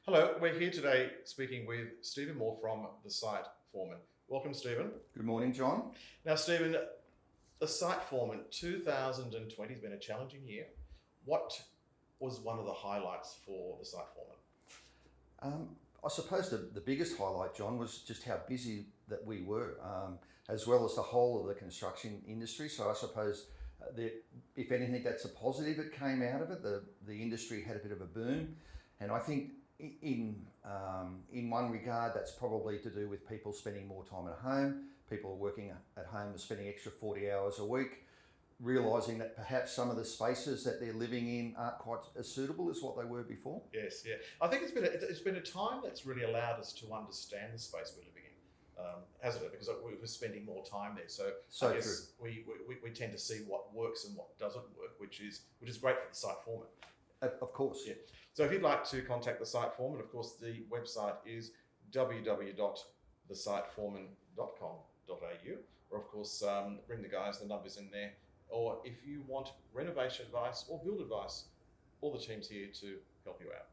Hello, we're here today speaking with Stephen Moore from the site Foreman. Welcome, Stephen. Good morning, John. Now, Stephen, the site Foreman 2020 has been a challenging year. What was one of the highlights for the site Foreman? I suppose the biggest highlight, John, was just how busy that we were, as well as the whole of the construction industry. So I suppose if anything, that's a positive that came out of it. The industry had a bit of a boom, and I think in one regard, that's probably to do with people spending more time at home. People working at home and spending extra 40 hours a week, realising that perhaps some of the spaces that they're living in aren't quite as suitable as what they were before. Yes, yeah. I think it's been a time that's really allowed us to understand the space we're living in, hasn't it? Because we're spending more time there, so I guess we tend to see what works and what doesn't work, which is great for the site Foreman. Of course. Yeah. So if you'd like to contact the site Foreman, of course, the website is www.thesiteforeman.com.au, or of course, ring the guys, the number's in there. Or if you want renovation advice or build advice, all the team's here to help you out.